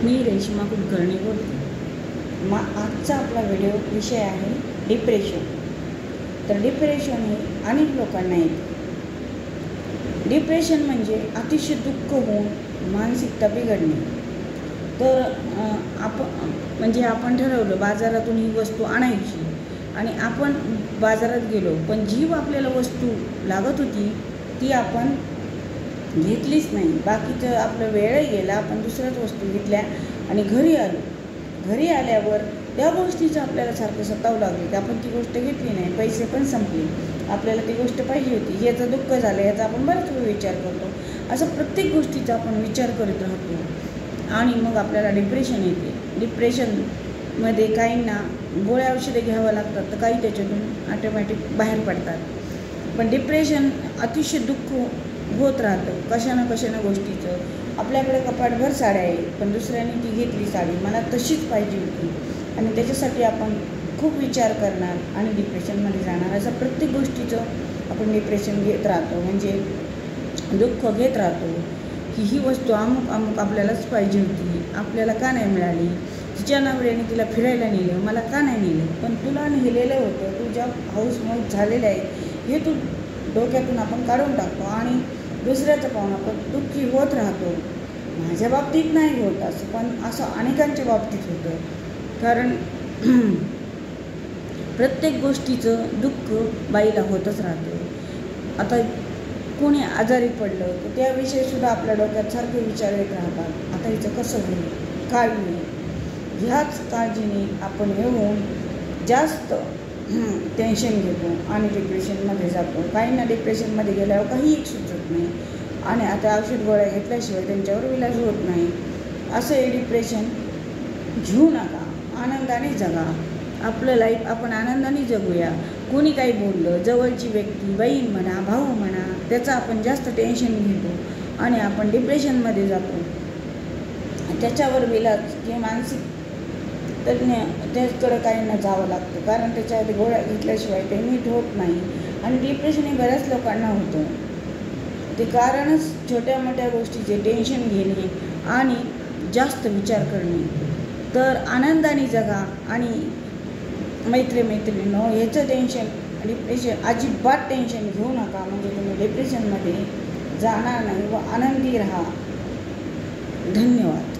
मी रेश्मा कुलकर्णी बोलते. आजचा आपला व्हिडिओ विषय आहे डिप्रेशन. तर डिप्रेशन हे अनेक लोकांना येते. डिप्रेशन म्हणजे अतिशय दुःख होऊन मानसिकता बिघडणे. तर आपण ठरवलं बाजारातून ही वस्तू आणायची आणि आपण बाजारात गेलो, पण जी आपल्याला वस्तू लागत होती ती आपण घेतलीच नाही. बाकीचं आपलं वेळही गेला, आपण दुसऱ्याच वस्तू घेतल्या आणि घरी आलो. घरी आल्यावर त्या गोष्टीचं आपल्याला सारखं सतावं लागलं की आपण ती गोष्ट घेतली नाही, पैसे पण संपले, आपल्याला ती गोष्ट पाहिजे होती, याचं दुःख झालं, याचा आपण बराच वेळ विचार करतो. असं प्रत्येक गोष्टीचा आपण विचार करत राहतो आणि मग आपल्याला डिप्रेशन येते. डिप्रेशनमध्ये काहींना गोळ्या औषधे घ्यावं लागतात, तर काही त्याच्यातून ऑटोमॅटिक बाहेर पडतात. पण डिप्रेशन अतिशय दुःख होत राहतं कशानं गोष्टीचं. आपल्याकडे कपाटभर साड्या आहे, पण दुसऱ्याने ती घेतली साडी, मला तशीच पाहिजे होती, आणि त्याच्यासाठी आपण खूप विचार करणार आणि डिप्रेशनमध्ये जाणार. असं प्रत्येक गोष्टीचं आपण डिप्रेशन घेत राहतो, म्हणजे दुःख घेत राहतो की ही वस्तू अमुक आपल्यालाच पाहिजे होती, आपल्याला का नाही मिळाली. तिच्या नवऱ्याने तिला फिरायला नेलं, मला का नाही नेलं. पण तुला नेलेलं होतं, तुझ्या हाऊसमौज झालेलं आहे, हे तू डोक्यातून आपण काढून टाकतो आणि दुसऱ्याचं पाहून आपण दुःखी होत राहतो. माझ्या बाबतीत नाही होत असं, पण असं अनेकांच्या बाबतीत होतं. कारण प्रत्येक गोष्टीचं दुःख बाईला होतच राहतं. आता कोणी आजारी पडलं तर त्याविषयीसुद्धा आपल्या डोक्यात सारखे विचार येत राहतात. आता हिचं कसं होईल, काय होईल, ह्याच काळजीने आपण येऊन जास्त टेन्शन घेतो आणि डिप्रेशनमध्ये जातो. काहींना डिप्रेशनमध्ये गेल्यावर काही एक सुचत नाही आणि आता औषध गोळ्या घेतल्याशिवाय त्यांच्यावर इलाज होत नाही. असं हे डिप्रेशन घेऊ नका, आनंदाने जगा. आपलं लाईफ आपण आनंदाने जगूया. कोणी काही बोललं, जवळची व्यक्ती, बहीण म्हणा, भाऊ म्हणा, त्याचं आपण जास्त टेन्शन घेतो आणि आपण डिप्रेशनमध्ये जातो. त्याच्यावर विलाज किंवा मानसिक तज्ज्ञ त्याच्याकडे काहींना जावं लागतं, कारण त्याच्यामध्ये गोळ्या घेतल्याशिवाय ते नीट होत नाही. आणि डिप्रेशन हे बऱ्याच लोकांना होतं. ते कारणच छोट्या मोठ्या गोष्टीचे टेन्शन घेणे आणि जास्त विचार करणे. तर आनंदाने जगा आणि मैत्रिणींनो, ह्याचं डिप्रेशन अजिबात टेन्शन घेऊ नका, म्हणजे तुम्ही डिप्रेशनमध्ये जाणार नाही व आनंदी राहा. धन्यवाद.